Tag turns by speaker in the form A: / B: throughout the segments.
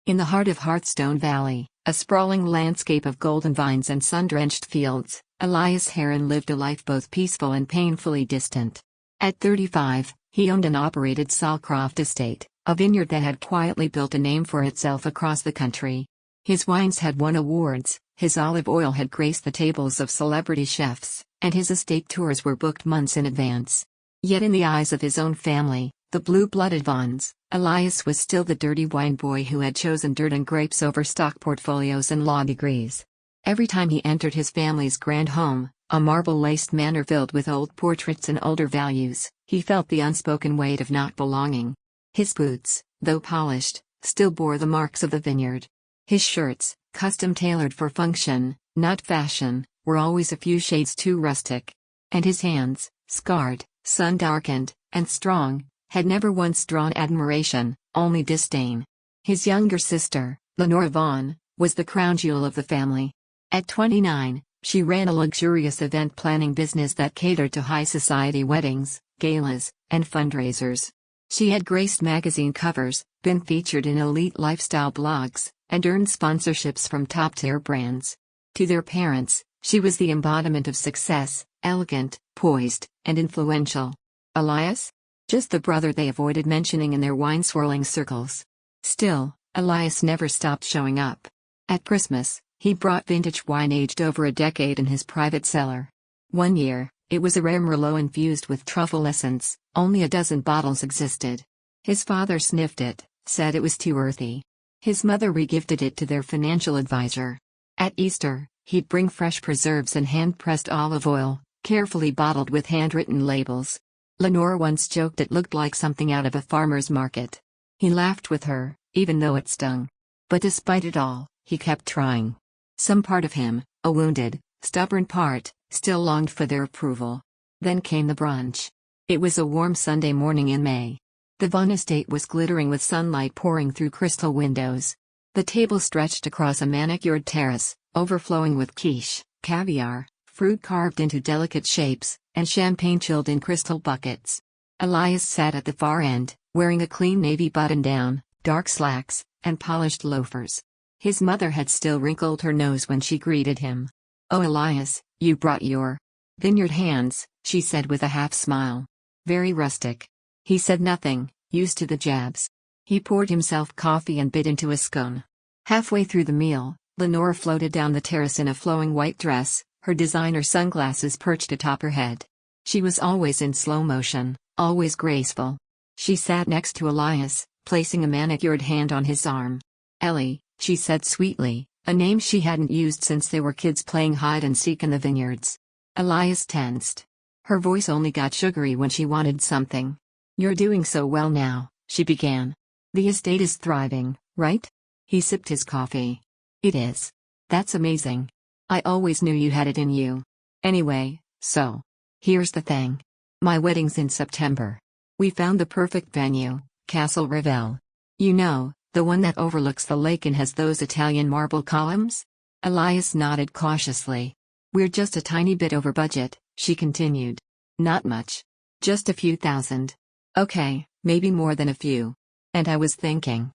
A: In the heart of Hearthstone Valley, a sprawling landscape of golden vines and sun-drenched fields, Elias Heron lived a life both peaceful and painfully distant. At 35, he owned and operated Salcroft Estate, a vineyard that had quietly built a name for itself across the country. His wines had won awards, his olive oil had graced the tables of celebrity chefs, and his estate tours were booked months in advance. Yet in the eyes of his own family, the blue-blooded Vaughns, Elias was still the dirty wine boy who had chosen dirt and grapes over stock portfolios and law degrees. Every time he entered his family's grand home, a marble-laced manor filled with old portraits and older values, he felt the unspoken weight of not belonging. His boots, though polished, still bore the marks of the vineyard. His shirts, custom-tailored for function, not fashion, were always a few shades too rustic. And his hands, scarred, sun-darkened, and strong, had never once drawn admiration, only disdain. His younger sister, Lenora Vaughn, was the crown jewel of the family. At 29, she ran a luxurious event planning business that catered to high society weddings, galas, and fundraisers. She had graced magazine covers, been featured in elite lifestyle blogs, and earned sponsorships from top-tier brands. To their parents, she was the embodiment of success, elegant, poised, and influential. Elias? Just the brother they avoided mentioning in their wine-swirling circles. Still, Elias never stopped showing up. At Christmas, he brought vintage wine aged over a decade in his private cellar. One year, it was a rare Merlot infused with truffle essence, only a dozen bottles existed. His father sniffed it, said it was too earthy. His mother regifted it to their financial advisor. At Easter, he'd bring fresh preserves and hand-pressed olive oil, carefully bottled with handwritten labels. Lenore once joked it looked like something out of a farmer's market. He laughed with her, even though it stung. But despite it all, he kept trying. Some part of him, a wounded, stubborn part, still longed for their approval. Then came the brunch. It was a warm Sunday morning in May. The Vaughn estate was glittering with sunlight pouring through crystal windows. The table stretched across a manicured terrace, overflowing with quiche, caviar, fruit carved into delicate shapes, and champagne chilled in crystal buckets. Elias sat at the far end, wearing a clean navy button-down, dark slacks, and polished loafers. His mother had still wrinkled her nose when she greeted him. "Oh, Elias, you brought your vineyard hands," she said with a half-smile. "Very rustic." He said nothing, used to the jabs. He poured himself coffee and bit into a scone. Halfway through the meal, Lenore floated down the terrace in a flowing white dress, her designer sunglasses perched atop her head. She was always in slow motion, always graceful. She sat next to Elias, placing a manicured hand on his arm. "Ellie," she said sweetly, a name she hadn't used since they were kids playing hide-and-seek in the vineyards. Elias tensed. Her voice only got sugary when she wanted something. "You're doing so well now," she began. "The estate is thriving, right?" He sipped his coffee. "It is. That's amazing. I always knew you had it in you. Anyway, so. Here's the thing. My wedding's in September. We found the perfect venue, Castle Revel. You know, the one that overlooks the lake and has those Italian marble columns?" Elias nodded cautiously. "We're just a tiny bit over budget," she continued. "Not much. Just a few thousand. Okay, maybe more than a few. And I was thinking."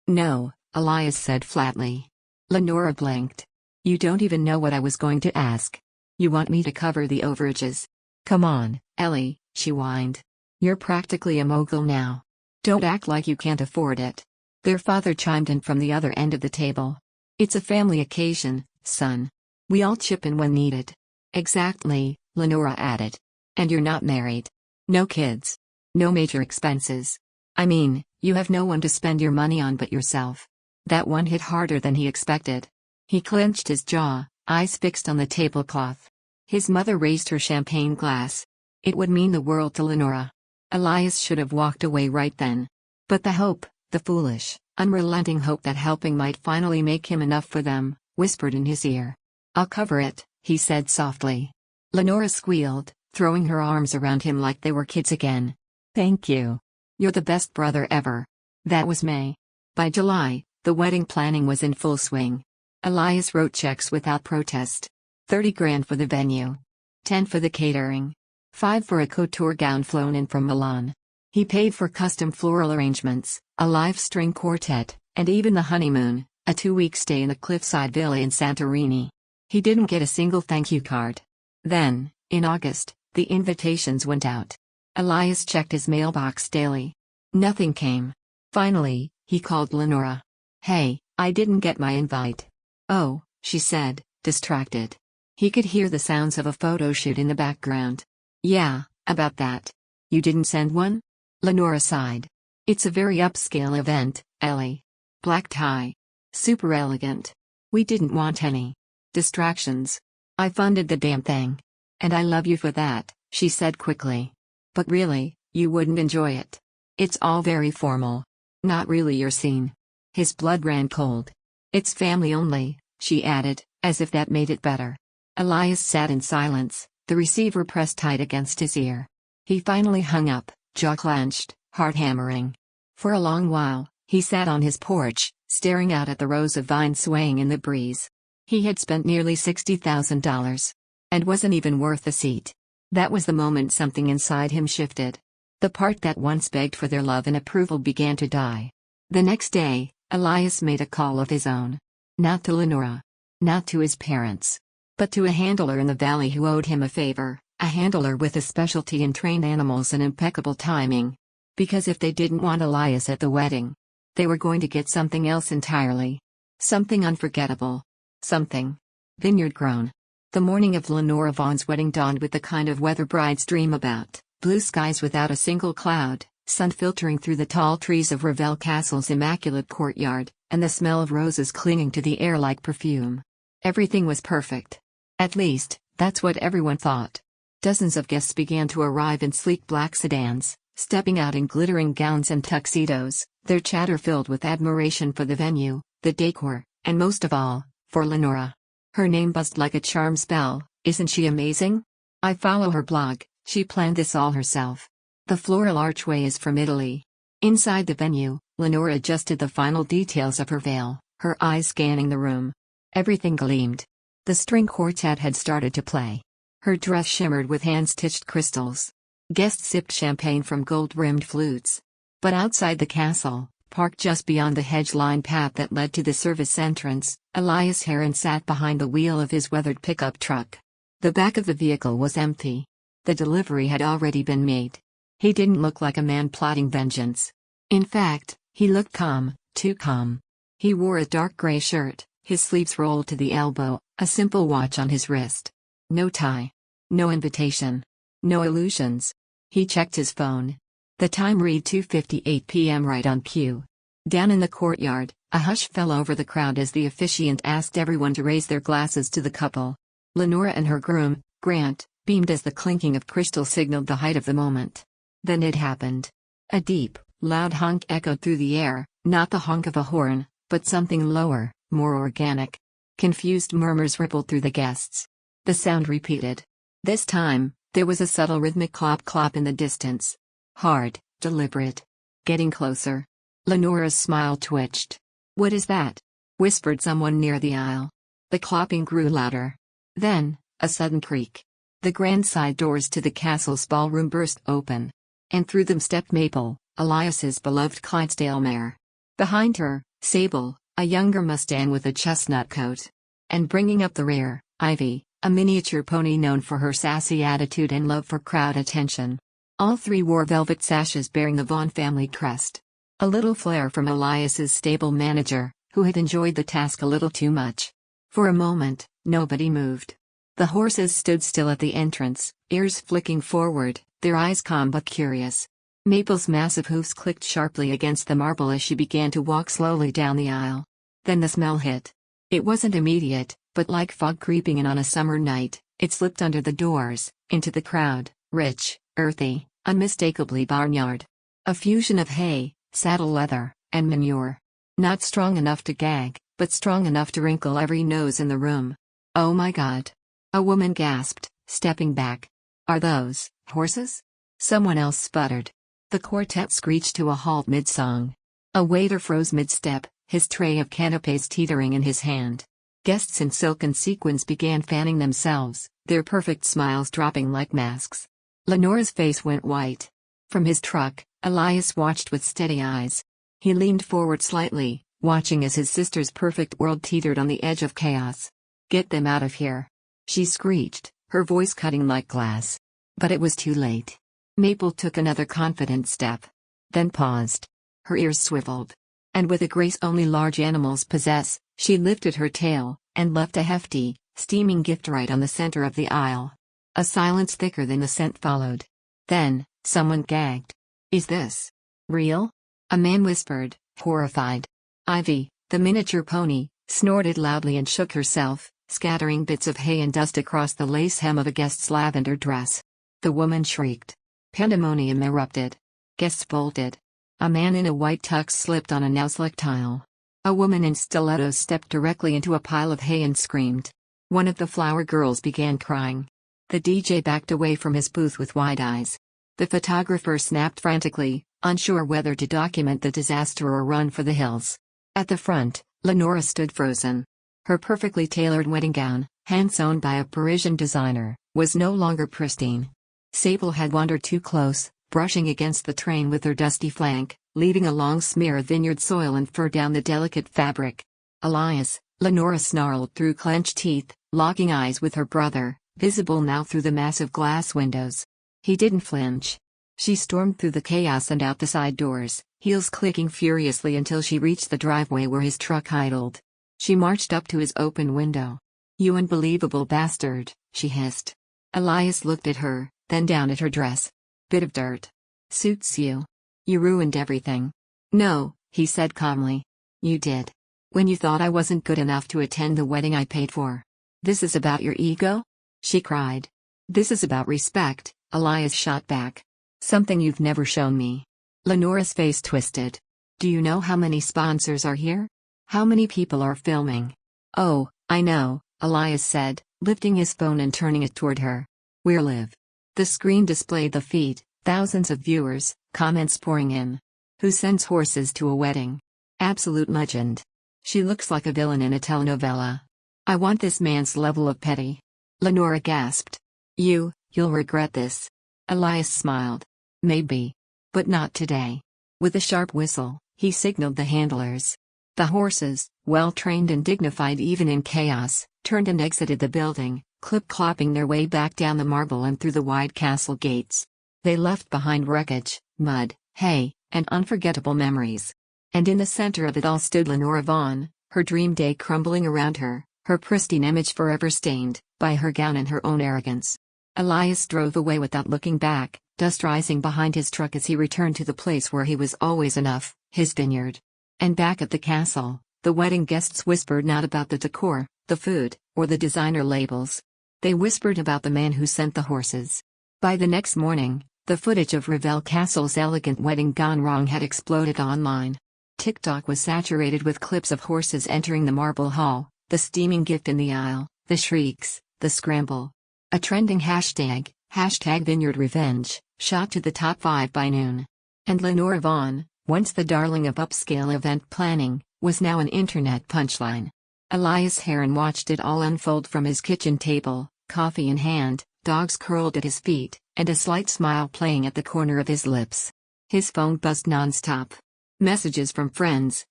A: "No," Elias said flatly. Lenora blinked. "You don't even know what I was going to ask. You want me to cover the overages? Come on, Ellie," she whined. "You're practically a mogul now. Don't act like you can't afford it." Their father chimed in from the other end of the table. "It's a family occasion, son. We all chip in when needed." "Exactly," Lenora added. "And you're not married. No kids. No major expenses. I mean, you have no one to spend your money on but yourself." That one hit harder than he expected. He clenched his jaw, eyes fixed on the tablecloth. His mother raised her champagne glass. It would mean the world to Lenora. Elias should have walked away right then. But the hope, the foolish, unrelenting hope that helping might finally make him enough for them, whispered in his ear. "I'll cover it," he said softly. Lenora squealed, throwing her arms around him like they were kids again. "Thank you. You're the best brother ever." That was May. By July, the wedding planning was in full swing. Elias wrote checks without protest. 30 grand for the venue. 10 for the catering. 5 for a couture gown flown in from Milan. He paid for custom floral arrangements, a live string quartet, And even the honeymoon, a 2-week stay in a cliffside villa in Santorini. He didn't get a single thank you card. Then, in August, the invitations went out. Elias checked his mailbox daily. Nothing came. Finally, he called Lenora. "Hey, I didn't get my invite." "Oh," she said, distracted. He could hear the sounds of a photo shoot in the background. "Yeah, about that. You didn't send one?" Lenora sighed. "It's a very upscale event, Ellie. Black tie. Super elegant. We didn't want any distractions. I funded the damn thing. And I love you for that," she said quickly. "But really, you wouldn't enjoy it. It's all very formal. Not really your scene." His blood ran cold. "It's family only," she added, as if that made it better. Elias sat in silence, the receiver pressed tight against his ear. He finally hung up, jaw clenched, heart hammering. For a long while, he sat on his porch, staring out at the rows of vines swaying in the breeze. He had spent nearly $60,000. And wasn't even worth a seat. That was the moment something inside him shifted. The part that once begged for their love and approval began to die. The next day, Elias made a call of his own. Not to Lenora. Not to his parents. But to a handler in the valley who owed him a favor, a handler with a specialty in trained animals and impeccable timing. Because if they didn't want Elias at the wedding, they were going to get something else entirely. Something unforgettable. Something vineyard grown. The morning of Lenora Vaughn's wedding dawned with the kind of weather brides dream about: blue skies without a single cloud, sun filtering through the tall trees of Revel Castle's immaculate courtyard, and the smell of roses clinging to the air like perfume. Everything was perfect. At least, that's what everyone thought. Dozens of guests began to arrive in sleek black sedans, stepping out in glittering gowns and tuxedos, their chatter filled with admiration for the venue, the decor, and most of all, for Lenora. Her name buzzed like a charm spell. "Isn't she amazing? I follow her blog, she planned this all herself. The floral archway is from Italy." Inside the venue, Lenora adjusted the final details of her veil, her eyes scanning the room. Everything gleamed. The string quartet had started to play. Her dress shimmered with hand-stitched crystals. Guests sipped champagne from gold-rimmed flutes. But outside the castle, parked just beyond the hedge-lined path that led to the service entrance, Elias Heron sat behind the wheel of his weathered pickup truck. The back of the vehicle was empty. The delivery had already been made. He didn't look like a man plotting vengeance. In fact, he looked calm, too calm. He wore a dark gray shirt, his sleeves rolled to the elbow, a simple watch on his wrist. No tie. No invitation. No illusions. He checked his phone. The time read 2:58 p.m. right on cue. Down in the courtyard, a hush fell over the crowd as the officiant asked everyone to raise their glasses to the couple. Lenora and her groom, Grant, beamed as the clinking of crystal signaled the height of the moment. Then it happened. A deep, loud honk echoed through the air, not the honk of a horn, but something lower, more organic. Confused murmurs rippled through the guests. The sound repeated. This time, there was a subtle rhythmic clop-clop in the distance. Hard, deliberate. Getting closer. Lenora's smile twitched. "What is that?" whispered someone near the aisle. The clopping grew louder. Then, a sudden creak. The grand side doors to the castle's ballroom burst open. And through them stepped Maple, Elias's beloved Clydesdale mare. Behind her, Sable, a younger Mustang with a chestnut coat. And bringing up the rear, Ivy, a miniature pony known for her sassy attitude and love for crowd attention. All three wore velvet sashes bearing the Vaughn family crest. A little flair from Elias's stable manager, who had enjoyed the task a little too much. For a moment, nobody moved. The horses stood still at the entrance, ears flicking forward, their eyes calm but curious. Maple's massive hoofs clicked sharply against the marble as she began to walk slowly down the aisle. Then the smell hit. It wasn't immediate, but like fog creeping in on a summer night, it slipped under the doors, into the crowd, rich, earthy, unmistakably barnyard. A fusion of hay, saddle leather, and manure. Not strong enough to gag, but strong enough to wrinkle every nose in the room. "Oh my God!" a woman gasped, stepping back. "Are those horses?" someone else sputtered. The quartet screeched to a halt mid-song. A waiter froze mid-step, his tray of canapés teetering in his hand. Guests in silken sequins began fanning themselves, their perfect smiles dropping like masks. Lenora's face went white. From his truck, Elias watched with steady eyes. He leaned forward slightly, watching as his sister's perfect world teetered on the edge of chaos. "Get them out of here," she screeched, her voice cutting like glass. But it was too late. Maple took another confident step. Then paused. Her ears swiveled. And with a grace only large animals possess, she lifted her tail, and left a hefty, steaming gift right on the center of the aisle. A silence thicker than the scent followed. Then, someone gagged. "Is this real?" A man whispered, horrified. Ivy, the miniature pony, snorted loudly and shook herself, scattering bits of hay and dust across the lace hem of a guest's lavender dress. The woman shrieked. Pandemonium erupted. Guests bolted. A man in a white tux slipped on a now-slick tile. A woman in stilettos stepped directly into a pile of hay and screamed. One of the flower girls began crying. The DJ backed away from his booth with wide eyes. The photographer snapped frantically, unsure whether to document the disaster or run for the hills. At the front, Lenora stood frozen. Her perfectly tailored wedding gown, hand-sewn by a Parisian designer, was no longer pristine. Sable had wandered too close, brushing against the train with her dusty flank, leaving a long smear of vineyard soil and fur down the delicate fabric. "Elias," Lenora snarled through clenched teeth, locking eyes with her brother, visible now through the massive glass windows. He didn't flinch. She stormed through the chaos and out the side doors, heels clicking furiously until she reached the driveway where his truck idled. She marched up to his open window. "You unbelievable bastard," she hissed. Elias looked at her, then down at her dress. "Bit of dirt. Suits you. You ruined everything." "No," he said calmly. "You did. When you thought I wasn't good enough to attend the wedding I paid for." "This is about your ego?" she cried. "This is about respect," Elias shot back. "Something you've never shown me." Lenora's face twisted. "Do you know how many sponsors are here? How many people are filming?" "Oh, I know," Elias said, lifting his phone and turning it toward her. "We're live." The screen displayed the feed, thousands of viewers, comments pouring in. "Who sends horses to a wedding? Absolute legend. She looks like a villain in a telenovela. I want this man's level of petty." Lenora gasped. You'll regret this." Elias smiled. "Maybe. But not today." With a sharp whistle, he signaled the handlers. The horses, well-trained and dignified even in chaos, turned and exited the building, clip-clopping their way back down the marble and through the wide castle gates. They left behind wreckage, mud, hay, and unforgettable memories. And in the center of it all stood Lenora Vaughn, her dream day crumbling around her, her pristine image forever stained by her gown and her own arrogance. Elias drove away without looking back, dust rising behind his truck as he returned to the place where he was always enough, his vineyard. And back at the castle, the wedding guests whispered not about the decor, the food, or the designer labels. They whispered about the man who sent the horses. By the next morning, the footage of Revel Castle's elegant wedding gone wrong had exploded online. TikTok was saturated with clips of horses entering the marble hall, the steaming gift in the aisle, the shrieks, the scramble. A trending hashtag, #VineyardRevenge, shot to the top 5 by noon. And Lenora Vaughn, once the darling of upscale event planning, was now an internet punchline. Elias Heron watched it all unfold from his kitchen table, coffee in hand, dogs curled at his feet, and a slight smile playing at the corner of his lips. His phone buzzed nonstop. Messages from friends,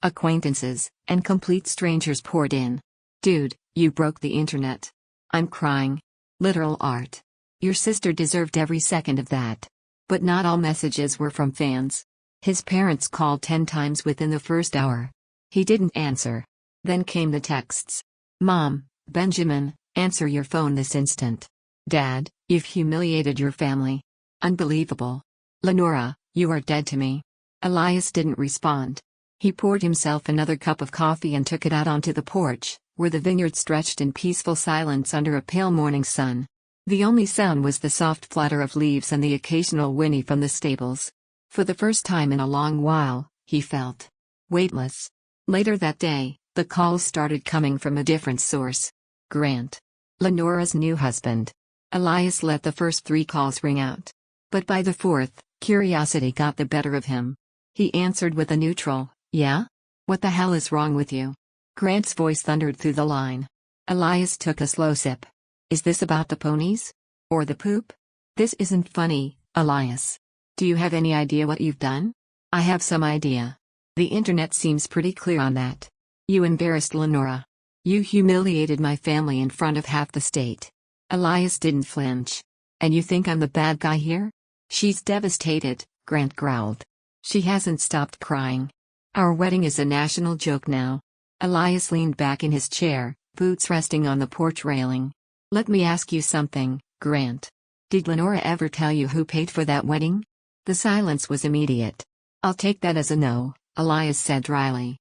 A: acquaintances, and complete strangers poured in. "Dude, you broke the internet. I'm crying. Literal art. Your sister deserved every second of that." But not all messages were from fans. His parents called 10 times within the first hour. He didn't answer. Then came the texts. "Mom, Benjamin, answer your phone this instant. Dad, you've humiliated your family. Unbelievable. Lenora, you are dead to me." Elias didn't respond. He poured himself another cup of coffee and took it out onto the porch, where the vineyard stretched in peaceful silence under a pale morning sun. The only sound was the soft flutter of leaves and the occasional whinny from the stables. For the first time in a long while, he felt weightless. Later that day, the calls started coming from a different source. Grant. Lenora's new husband. Elias let the first 3 calls ring out. But by the 4th, curiosity got the better of him. He answered with a neutral, "Yeah? What the hell is wrong with you?" Grant's voice thundered through the line. Elias took a slow sip. "Is this about the ponies? Or the poop?" "This isn't funny, Elias. Do you have any idea what you've done?" "I have some idea. The internet seems pretty clear on that. You embarrassed Lenora. You humiliated my family in front of half the state. Elias didn't flinch. And you think I'm the bad guy here? She's devastated, Grant growled. She hasn't stopped crying. Our wedding is a national joke now. Elias leaned back in his chair, boots resting on the porch railing. Let me ask you something, Grant. Did Lenora ever tell you who paid for that wedding? The silence was immediate. I'll take that as a no, Elias said dryly.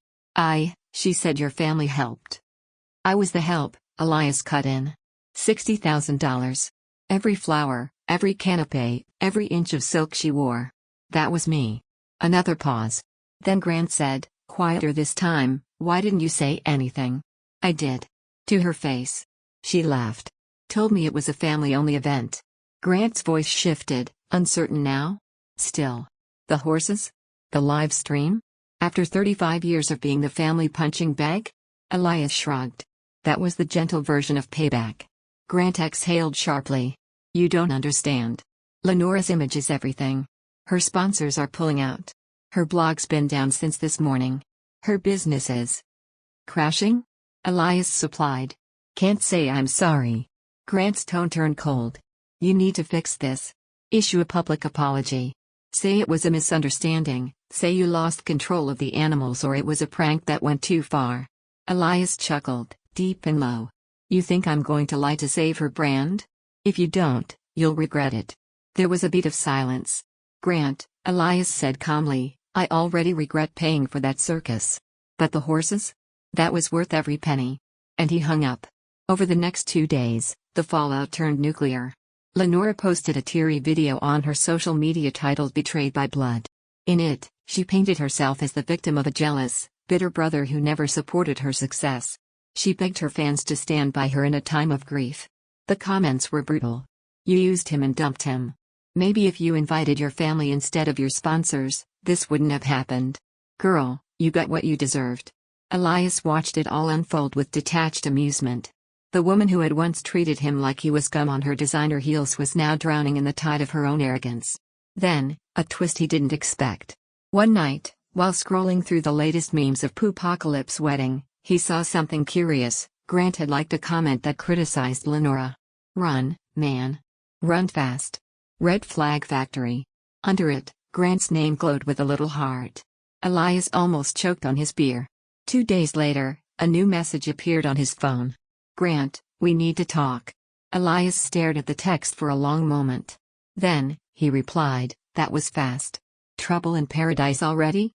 A: She said your family helped. I was the help, Elias cut in. $60,000. Every flower, every canopy, every inch of silk she wore. That was me. Another pause. Then Grant said, quieter this time, why didn't you say anything? I did. To her face. She laughed. Told me it was a family-only event. Grant's voice shifted, uncertain now. Still. The horses? The live stream? After 35 years of being the family punching bag? Elias shrugged. That was the gentle version of payback. Grant exhaled sharply. You don't understand. Lenora's image is everything. Her sponsors are pulling out. Her blog's been down since this morning. Her business is crashing? Elias supplied. Can't say I'm sorry. Grant's tone turned cold. You need to fix this. Issue a public apology. Say it was a misunderstanding, say you lost control of the animals or it was a prank that went too far. Elias chuckled, deep and low. You think I'm going to lie to save her brand? If you don't, you'll regret it. There was a beat of silence. Grant, Elias said calmly, I already regret paying for that circus. But the horses? That was worth every penny. And he hung up. Over the next 2 days, the fallout turned nuclear. Lenora posted a teary video on her social media titled Betrayed by Blood. In it, she painted herself as the victim of a jealous, bitter brother who never supported her success. She begged her fans to stand by her in a time of grief. The comments were brutal. You used him and dumped him. Maybe if you invited your family instead of your sponsors, this wouldn't have happened. Girl, you got what you deserved. Elias watched it all unfold with detached amusement. The woman who had once treated him like he was gum on her designer heels was now drowning in the tide of her own arrogance. Then, a twist he didn't expect. One night, while scrolling through the latest memes of Poopocalypse wedding, he saw something curious. Grant had liked a comment that criticized Lenora. Run, man. Run fast. Red flag factory. Under it, Grant's name glowed with a little heart. Elias almost choked on his beer. 2 days later, a new message appeared on his phone. Grant, we need to talk. Elias stared at the text for a long moment. Then, he replied, that was fast. Trouble in paradise already?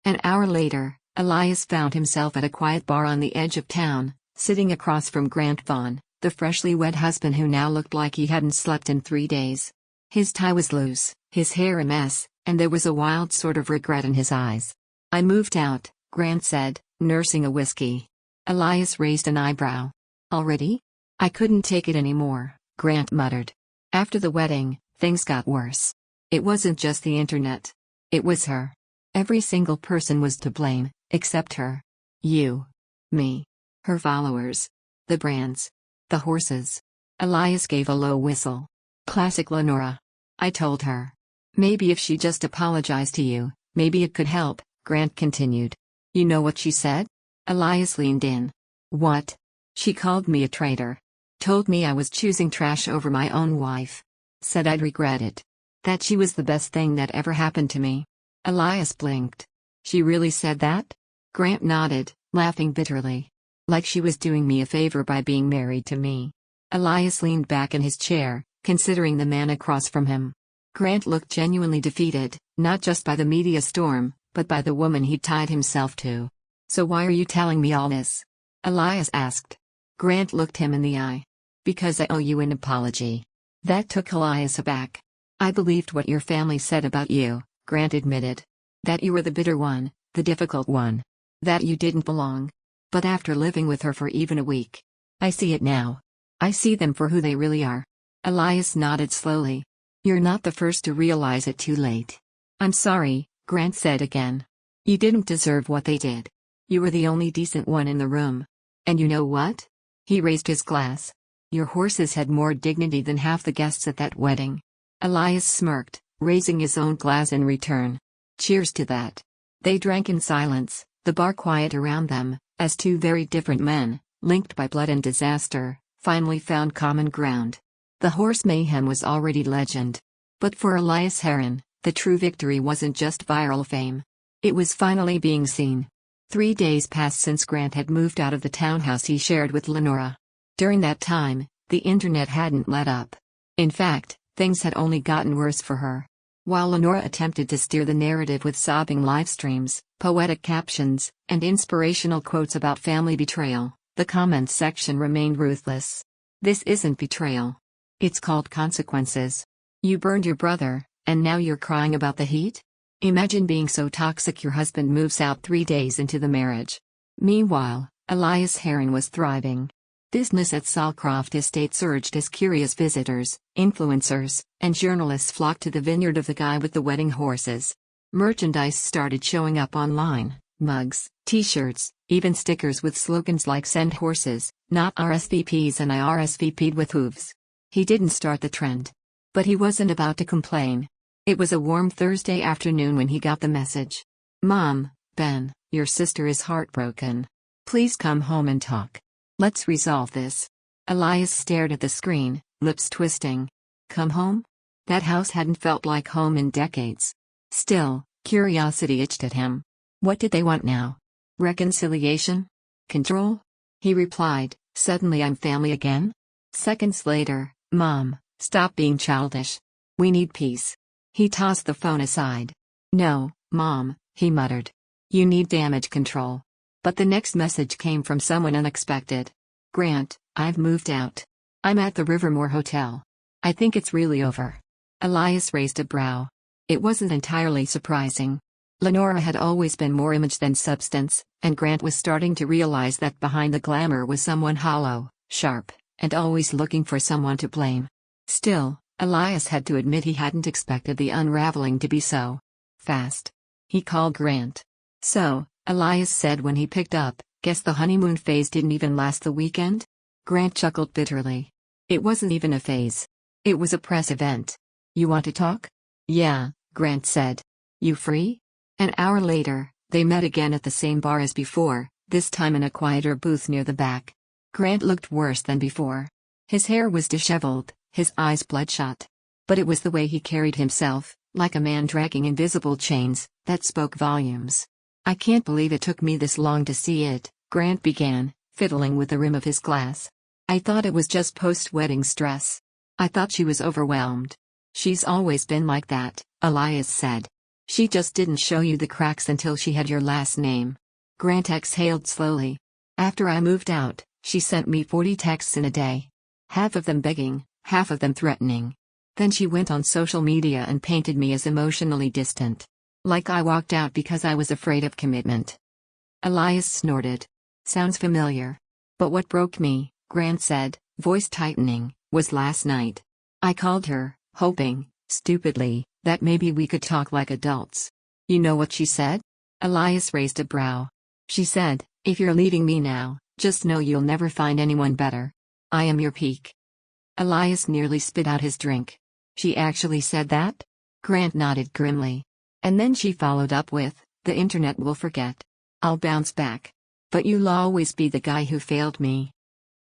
A: An hour later, Elias found himself at a quiet bar on the edge of town, sitting across from Grant Vaughn, the freshly wed husband who now looked like he hadn't slept in 3 days. His tie was loose, his hair a mess, and there was a wild sort of regret in his eyes. I moved out, Grant said, nursing a whiskey. Elias raised an eyebrow. Already? I couldn't take it anymore, Grant muttered. After the wedding, things got worse. It wasn't just the internet. It was her. Every single person was to blame, except her. You. Me. Her followers. The brands. The horses. Elias gave a low whistle. Classic Lenora. I told her. Maybe if she just apologized to you, maybe it could help, Grant continued. You know what she said? Elias leaned in. What? She called me a traitor. Told me I was choosing trash over my own wife. Said I'd regret it. That she was the best thing that ever happened to me. Elias blinked. She really said that? Grant nodded, laughing bitterly. Like she was doing me a favor by being married to me. Elias leaned back in his chair, considering the man across from him. Grant looked genuinely defeated, not just by the media storm, but by the woman he'd tied himself to. So why are you telling me all this? Elias asked. Grant looked him in the eye. Because I owe you an apology. That took Elias aback. I believed what your family said about you, Grant admitted. That you were the bitter one, the difficult one. That you didn't belong. But after living with her for even a week, I see it now. I see them for who they really are. Elias nodded slowly. You're not the first to realize it too late. I'm sorry, Grant said again. You didn't deserve what they did. You were the only decent one in the room. And you know what? He raised his glass. Your horses had more dignity than half the guests at that wedding. Elias smirked, raising his own glass in return. Cheers to that. They drank in silence, the bar quiet around them, as two very different men, linked by blood and disaster, finally found common ground. The horse mayhem was already legend. But for Elias Heron, the true victory wasn't just viral fame. It was finally being seen. 3 days passed since Grant had moved out of the townhouse he shared with Lenora. During that time, the internet hadn't let up. In fact, things had only gotten worse for her. While Lenora attempted to steer the narrative with sobbing livestreams, poetic captions, and inspirational quotes about family betrayal, the comments section remained ruthless. This isn't betrayal. It's called consequences. You burned your brother, and now you're crying about the heat? Imagine being so toxic your husband moves out 3 days into the marriage. Meanwhile, Elias Heron was thriving. Business at Salcroft Estate surged as curious visitors, influencers, and journalists flocked to the vineyard of the guy with the wedding horses. Merchandise started showing up online: mugs, t-shirts, even stickers with slogans like "Send horses, not RSVPs," and "I RSVP'd with hooves." He didn't start the trend. But he wasn't about to complain. It was a warm Thursday afternoon when he got the message. "Mom, Ben, your sister is heartbroken. Please come home and talk. Let's resolve this." Elias stared at the screen, lips twisting. Come home? That house hadn't felt like home in decades. Still, curiosity itched at him. What did they want now? Reconciliation? Control? He replied, "Suddenly I'm family again?" Seconds later, "Mom, stop being childish. We need peace." He tossed the phone aside. "No, Mom," he muttered. "You need damage control." But the next message came from someone unexpected. "Grant, I've moved out. I'm at the Rivermore Hotel. I think it's really over." Elias raised a brow. It wasn't entirely surprising. Lenora had always been more image than substance, and Grant was starting to realize that behind the glamour was someone hollow, sharp, and always looking for someone to blame. Still, Elias had to admit he hadn't expected the unraveling to be so fast. He called Grant. "So," Elias said when he picked up, "guess the honeymoon phase didn't even last the weekend?" Grant chuckled bitterly. "It wasn't even a phase. It was a press event. You want to talk?" "Yeah," Grant said. "You free?" An hour later, they met again at the same bar as before, this time in a quieter booth near the back. Grant looked worse than before. His hair was disheveled, his eyes bloodshot. But it was the way he carried himself, like a man dragging invisible chains, that spoke volumes. "I can't believe it took me this long to see it," Grant began, fiddling with the rim of his glass. "I thought it was just post-wedding stress. I thought she was overwhelmed." "She's always been like that," Elias said. "She just didn't show you the cracks until she had your last name." Grant exhaled slowly. "After I moved out, she sent me 40 texts in a day. Half of them begging, half of them threatening. Then she went on social media and painted me as emotionally distant. Like I walked out because I was afraid of commitment." Elias snorted. "Sounds familiar. But what broke me," Grant said, voice tightening, "was last night. I called her, hoping, stupidly, that maybe we could talk like adults. You know what she said?" Elias raised a brow. "She said, 'If you're leaving me now, just know you'll never find anyone better. I am your peak.'" Elias nearly spit out his drink. "She actually said that?" Grant nodded grimly. "And then she followed up with, 'The internet will forget. I'll bounce back. But you'll always be the guy who failed me.'"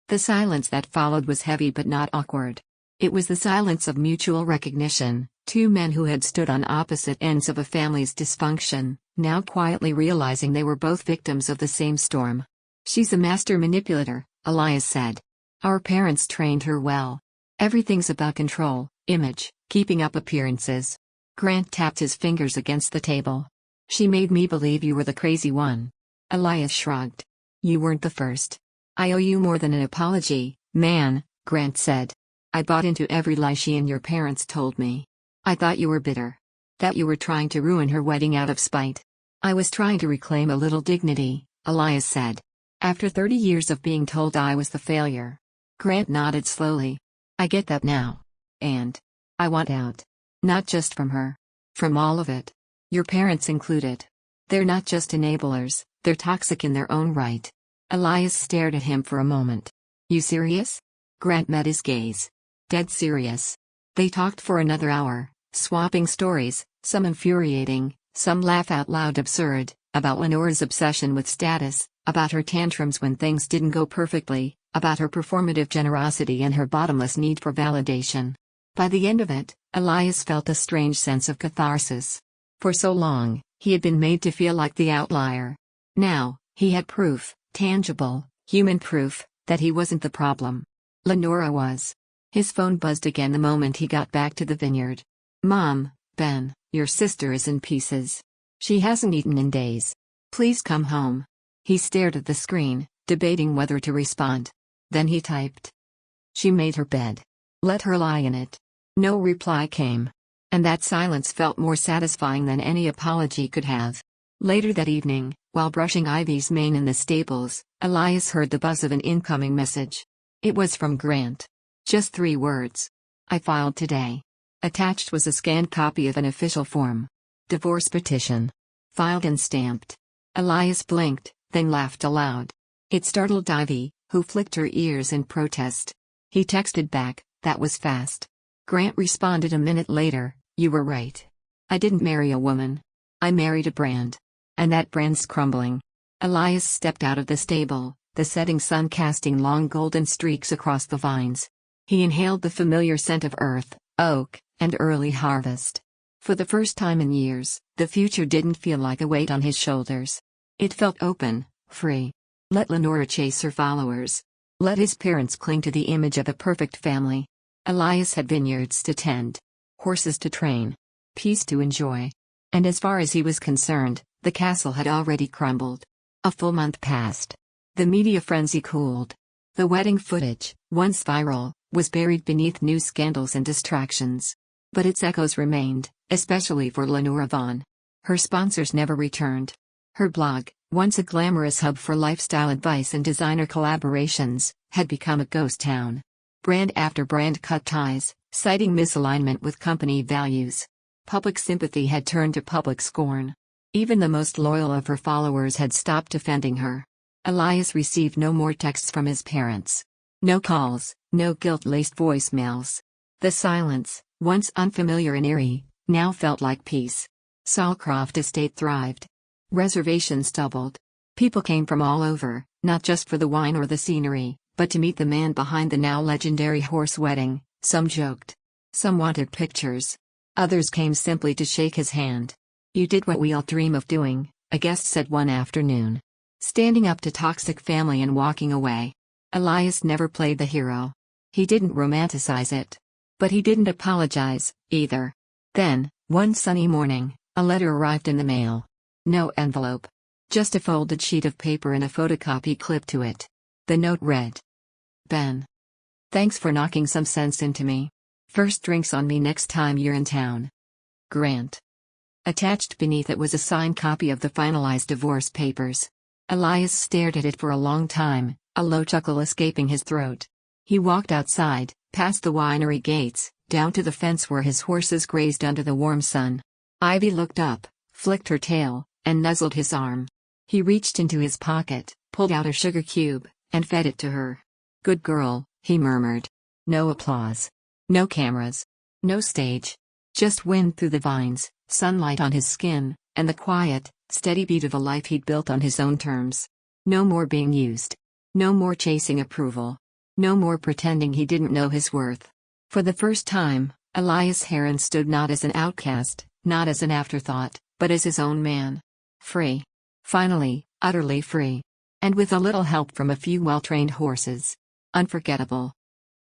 A: The silence that followed was heavy but not awkward. It was the silence of mutual recognition, two men who had stood on opposite ends of a family's dysfunction, now quietly realizing they were both victims of the same storm. "She's a master manipulator," Elias said. "Our parents trained her well. Everything's about control, image, keeping up appearances." Grant tapped his fingers against the table. "She made me believe you were the crazy one." Elias shrugged. "You weren't the first. I owe you more than an apology, man," Grant said. "I bought into every lie she and your parents told me. I thought you were bitter. That you were trying to ruin her wedding out of spite." "I was trying to reclaim a little dignity," Elias said. "After 30 years of being told I was the failure." Grant nodded slowly. "I get that now. And I want out. Not just from her. From all of it. Your parents included. They're not just enablers, they're toxic in their own right." Elias stared at him for a moment. "You serious?" Grant met his gaze. "Dead serious." They talked for another hour, swapping stories, some infuriating, Some laugh out loud absurd, about Lenora's obsession with status, about her tantrums when things didn't go perfectly, about her performative generosity and her bottomless need for validation. By the end of it, Elias felt a strange sense of catharsis. For so long, he had been made to feel like the outlier. Now, he had proof, tangible, human proof, that he wasn't the problem. Lenora was. His phone buzzed again the moment he got back to the vineyard. "Mom, Ben, your sister is in pieces. She hasn't eaten in days. Please come home." He stared at the screen, debating whether to respond. Then he typed. "She made her bed. Let her lie in it." No reply came. And that silence felt more satisfying than any apology could have. Later that evening, while brushing Ivy's mane in the stables, Elias heard the buzz of an incoming message. It was from Grant. Just 3 words. "I filed today." Attached was a scanned copy of an official form. Divorce petition. Filed and stamped. Elias blinked, then laughed aloud. It startled Ivy, who flicked her ears in protest. He texted back, "That was fast." Grant responded a minute later, "You were right. I didn't marry a woman. I married a brand. And that brand's crumbling." Elias stepped out of the stable, the setting sun casting long golden streaks across the vines. He inhaled the familiar scent of earth, oak, and early harvest. For the first time in years, the future didn't feel like a weight on his shoulders. It felt open, free. Let Lenora chase her followers. Let his parents cling to the image of a perfect family. Elias had vineyards to tend, horses to train, peace to enjoy. And as far as he was concerned, the castle had already crumbled. A full month passed. The media frenzy cooled. The wedding footage, once viral, was buried beneath new scandals and distractions. But its echoes remained, especially for Lenora Vaughn. Her sponsors never returned. Her blog, once a glamorous hub for lifestyle advice and designer collaborations, had become a ghost town. Brand after brand cut ties, citing misalignment with company values. Public sympathy had turned to public scorn. Even the most loyal of her followers had stopped defending her. Elias received no more texts from his parents. No calls, no guilt-laced voicemails. The silence, once unfamiliar and eerie, now felt like peace. Salcroft Estate thrived. Reservations doubled. People came from all over, not just for the wine or the scenery, but to meet the man behind the now legendary horse wedding. Some joked. Some wanted pictures. Others came simply to shake his hand. "You did what we all dream of doing," a guest said one afternoon. Standing up to toxic family and walking away. Elias never played the hero. He didn't romanticize it. But he didn't apologize, either. Then, one sunny morning, a letter arrived in the mail. No envelope. Just a folded sheet of paper and a photocopy clipped to it. The note read. "Ben. Thanks for knocking some sense into me. First drinks on me next time you're in town. Grant." Attached beneath it was a signed copy of the finalized divorce papers. Elias stared at it for a long time, a low chuckle escaping his throat. He walked outside, past the winery gates, down to the fence where his horses grazed under the warm sun. Ivy looked up, flicked her tail, and nuzzled his arm. He reached into his pocket, pulled out a sugar cube, and fed it to her. "Good girl," he murmured. No applause. No cameras. No stage. Just wind through the vines, sunlight on his skin, and the quiet, steady beat of a life he'd built on his own terms. No more being used. No more chasing approval. No more pretending he didn't know his worth. For the first time, Elias Heron stood not as an outcast, not as an afterthought, but as his own man. Free. Finally, utterly free. And with a little help from a few well-trained horses. Unforgettable.